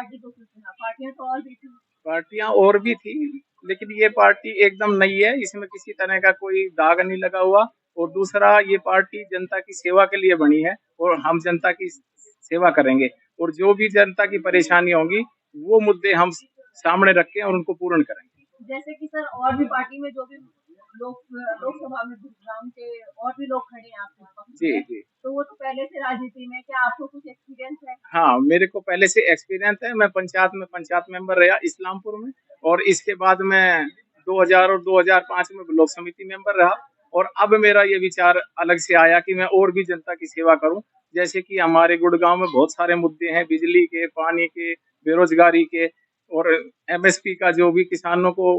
Party को क्यों चुना? पार्टियां तो और भी थी। पार्टियां और भी थी, लेकिन ये पार्टी एकदम नई है, इसमें किसी तरह का कोई दाग नहीं लगा हुआ। और दूसरा, ये पार्टी जनता की सेवा के लिए बनी है और हम जनता की सेवा करेंगे। और जो भी जनता की परेशानी होगी, वो मुद्दे हम सामने रख के और उनको पूर्ण करेंगे। जैसे कि सर और भी पार्टी में जो भी लोकसभा में गुरुग्राम के और भी लोग खड़े हैं आपके पक्ष जी में, जी। तो वो तो पहले से राजनीति में, क्या आपको कुछ एक्सपीरियंस है? हाँ, मेरे को पहले से एक्सपीरियंस है। मैं पंचायत मेंबर रहा इस्लामपुर में, और इसके बाद मैं 2000 और 2005 में ब्लॉक समिति मेंबर रहा। और अब मेरा ये विचार अलग से आया कि मैं और भी जनता की सेवा करूं। जैसे कि हमारे गुड़गांव में बहुत सारे मुद्दे हैं, बिजली के, पानी के, बेरोजगारी के, और एमएसपी का, जो भी किसानों को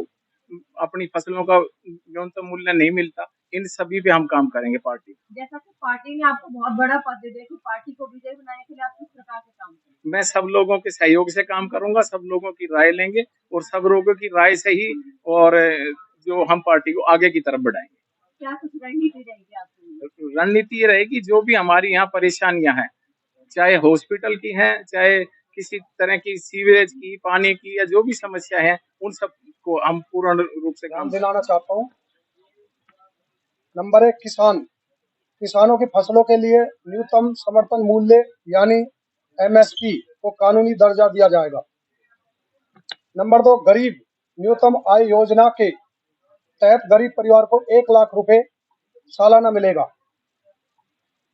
अपनी फसलों का न्यूनतम मूल्य नहीं मिलता, इन सभी पे हम काम करेंगे पार्टी। जैसा कि पार्टी ने आपको बहुत बड़ा पद दे दिया, कि पार्टी को विजयी बनाने के लिए आप किस प्रकार से काम करेंगे? मैं सब लोगों के सहयोग से काम करूंगा, सब लोगों की राय लेंगे, और सब लोगों की राय से ही और जो हम पार्टी को आगे की तरफ बढ़ाएंगे। क्या कुछ रणनीति रहेगी आपकी? रणनीति ये रहेगी, जो भी हमारी यहाँ परेशानियां हैं, चाहे हॉस्पिटल की हैं, चाहे किसी तरह की सीवरेज की, पानी की, या जो भी समस्या है, उन सब को हम पूर्ण रूप से ध्यान दिलाना चाहता हूँ। नंबर 1, किसानों की फसलों के लिए न्यूनतम समर्थन मूल्य यानी एमएसपी को कानूनी दर्जा दिया जाएगा। नंबर 2, गरीब न्यूनतम आय योजना के तहत गरीब परिवार को 1 लाख रुपए सालाना मिलेगा।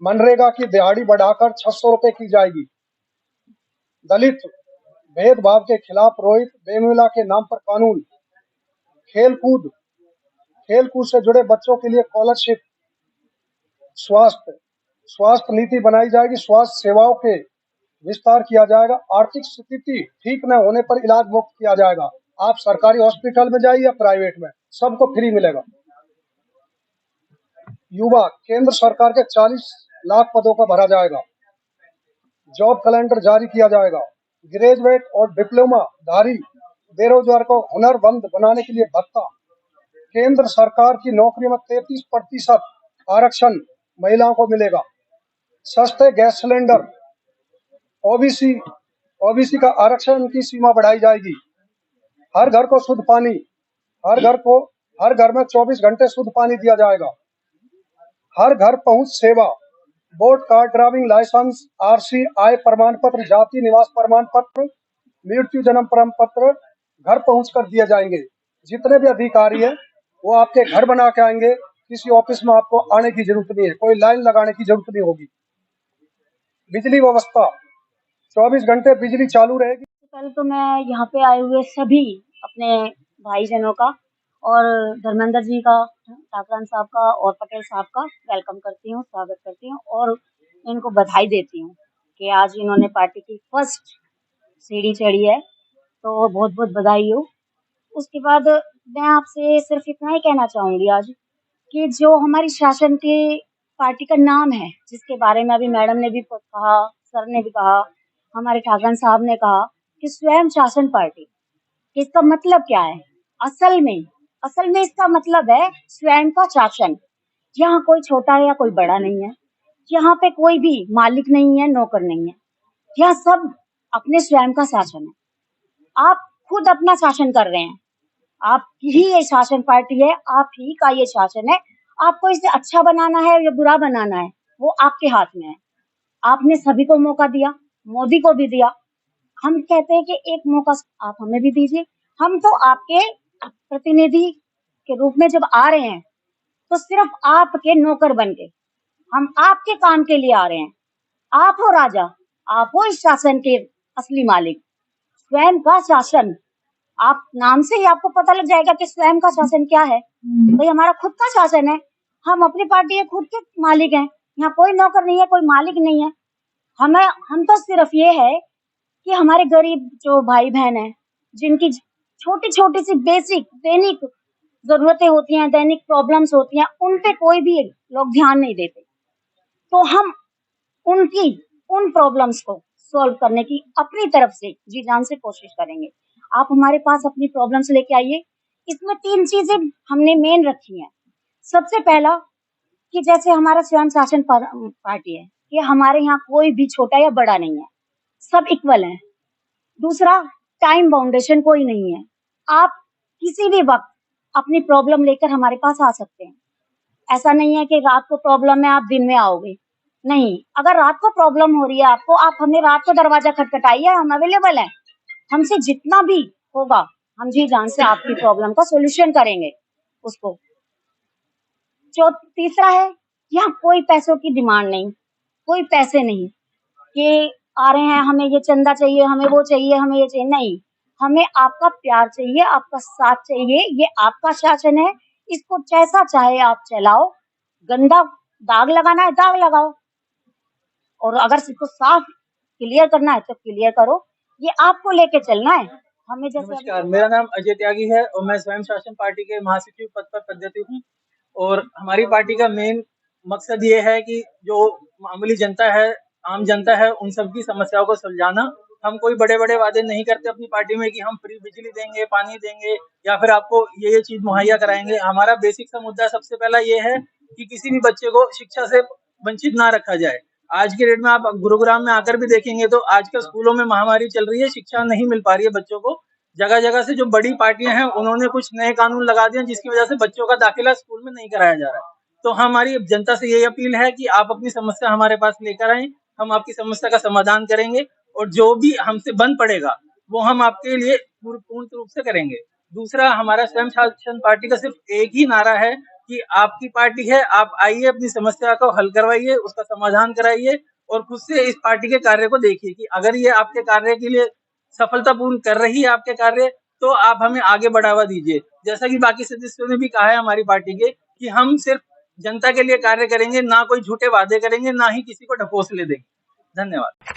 मनरेगा की दिहाड़ी बढ़ाकर 600 रुपए की जाएगी। दलित भेदभाव के खिलाफ रोहित वेमुला के नाम पर कानून। खेलकूद से जुड़े बच्चों के लिए स्कॉलरशिप। स्वास्थ्य नीति बनाई जाएगी। स्वास्थ्य सेवाओं के विस्तार किया जाएगा। आर्थिक स्थिति ठीक न होने पर इलाज मुफ्त किया जाएगा। आप सरकारी हॉस्पिटल में जाइए या प्राइवेट में, सबको फ्री मिलेगा। युवा, केंद्र सरकार के 40 लाख पदों का भरा जाएगा। जॉब कैलेंडर जारी किया जाएगा। ग्रेजुएट और डिप्लोमा धारी बेरोजगार को हुनरमंद बनाने के लिए भत्ता। केंद्र सरकार की नौकरी में 33% आरक्षण महिलाओं को मिलेगा। सस्ते गैस सिलेंडर। ओबीसी का आरक्षण की सीमा बढ़ाई जाएगी। हर घर को शुद्ध पानी, हर घर में 24 घंटे शुद्ध पानी दिया जाएगा। हर घर पहुंच सेवा, vote card, driving licence, RC, आय प्रमाण पत्र, जाति निवास प्रमाण पत्र, मृत्यु जन्म प्रमाण पत्र घर पहुंच कर दिए जाएंगे। जितने भी अधिकारी है वो आपके घर बना के आएंगे। किसी ऑफिस में आपको आने की जरूरत नहीं है, कोई लाइन लगाने की जरूरत नहीं होगी। बिजली व्यवस्था, 24 घंटे बिजली चालू रहेगी। पहले तो मैं यहाँ पे आए हुए सभी अपने भाईजनों का और धर्मेंद्र जी का, ठाकरान साहब का और पटेल साहब का वेलकम करती हूँ, स्वागत करती हूँ और इनको बधाई देती हूँ कि आज इन्होंने पार्टी की फर्स्ट सीढ़ी चढ़ी है, तो बहुत बहुत बधाई हो। उसके बाद मैं आपसे सिर्फ इतना ही कहना चाहूंगी आज, कि जो हमारी शासन की पार्टी का नाम है, जिसके बारे में अभी मैडम ने भी कहा, सर ने भी कहा, हमारे ठाकरान साहब ने कहा कि स्वयं शासन पार्टी, इसका मतलब क्या है? असल में इसका मतलब है स्वयं का शासन। यहाँ कोई छोटा या कोई बड़ा नहीं है, यहाँ पे कोई भी मालिक नहीं है, नौकर नहीं है, यहाँ सब अपने स्वयं का शासन है। आप खुद अपना शासन कर रहे हैं, आपकी ही ये शासन पार्टी है, आप ही का ये शासन है। आपको इसे अच्छा बनाना है या बुरा बनाना है, वो आपके हाथ में है। आपने सभी को मौका दिया, मोदी को भी दिया। हम कहते हैं कि एक मौका आप हमें भी दीजिए। हम तो आपके प्रतिनिधि के रूप में जब आ रहे हैं, तो सिर्फ आपके नौकर बन के, हम आपके काम के लिए आ रहे हैं। आप हो राजा, आप हो इस शासन के असली मालिक। स्वयं का शासन, आप नाम से ही आपको पता लग जाएगा कि स्वयं का शासन क्या है। भाई हमारा खुद का शासन है, हम अपनी पार्टी के खुद के मालिक हैं। यहाँ कोई नौकर नहीं है, कोई मालिक नहीं है। हम तो सिर्फ ये है कि हमारे गरीब जो भाई बहन है, जिनकी छोटी छोटी सी बेसिक दैनिक जरूरतें होती हैं, दैनिक प्रॉब्लम्स होती हैं, उन पे कोई भी लोग ध्यान नहीं देते। तो हम उनकी उन प्रॉब्लम्स को सॉल्व करने की अपनी तरफ से जी जान से कोशिश करेंगे। आप हमारे पास अपनी प्रॉब्लम्स लेके आइए। इसमें 3 चीजें हमने मेन रखी हैं। सबसे पहला, कि जैसे हमारा स्वयं शासन पार्टी है, कि हमारे यहाँ कोई भी छोटा या बड़ा नहीं है, सब इक्वल हैं। दूसरा, टाइम बाउंडेशन कोई नहीं है। आप किसी भी वक़्त अपनी प्रॉब्लम लेकर हमारे पास आ सकते हैं। ऐसा नहीं है कि रात को प्रॉब्लम है, आप दिन में आओगे। नहीं, अगर रात को प्रॉब्लम हो रही है आपको, आप हमें रात को दरवाज़ा खटखटाइए, हम अवेलेबल हैं। हमसे जितना भी होगा, हम जी जान से आपकी प्रॉब्लम का सॉल्यूशन करेंगे उसको। तीसरा है, यहाँ कोई पैसों की डिमांड नहीं, कोई पैसे नहीं कि आ रहे हैं, हमें ये चंदा चाहिए, हमें वो चाहिए, हमें ये चाहिए, नहीं। हमें आपका प्यार चाहिए, आपका साथ चाहिए, ये आपका शासन है, इसको जैसा चाहे आप चलाओ। गंदा दाग लगाना है, दाग लगाओ, और अगर इसको साफ क्लियर करना है तो क्लियर करो। ये आपको लेके चलना है। हमें जैसे नमस्कार, मेरा नाम अजय त्यागी है और मैं स्वयं शासन पार्टी के महासचिव पद पर पदस्थ हूँ। और हमारी पार्टी का मेन मकसद ये है कि जो मामूली जनता है, आम जनता है, उन सबकी समस्याओं को सुलझाना। हम कोई बड़े-बड़े वादे नहीं करते अपनी पार्टी में कि हम फ्री बिजली देंगे, पानी देंगे या फिर आपको ये चीज़ मुहैया कराएँगे। हमारा बेसिक सा मुद्दा सबसे पहला ये है कि किसी भी बच्चे को शिक्षा से वंचित ना रखा जाए। आज के डेट में आप गुरुग्राम में आकर भी देखेंगे तो आजकल स्कूलों में महामारी चल रही है, शिक्षा नहीं मिल पा रही है बच्चों को। जगह-जगह से जो बड़ी पार्टियां हैं उन्होंने कुछ नए कानून लगा दिए जिसकी वजह से बच्चों का दाखिला स्कूल में नहीं कराया जा रहा है। तो हमारी जनता से यही अपील है कि आप अपनी समस्या हमारे पास लेकर आएं, हम आपकी समस्या का समाधान करेंगे और जो भी हमसे बन पड़ेगा वो हम आपके लिए पूर्ण रूप से करेंगे। दूसरा, हमारा स्वयं शासन पार्टी का सिर्फ एक ही नारा है कि आपकी पार्टी है, आप आइए, अपनी समस्या को हल करवाइए, उसका समाधान कराइए और खुद से इस पार्टी के कार्य को देखिए कि अगर ये आपके कार्य के लिए सफलतापूर्ण कर रही है आपके कार्य, तो आप हमें आगे बढ़ावा दीजिए। जैसा कि बाकी सदस्यों ने भी कहा है हमारी पार्टी के कि हम सिर्फ जनता के लिए कार्य करेंगे, ना कोई झूठे वादे करेंगे, ना ही किसी को ढकोसले देंगे। धन्यवाद।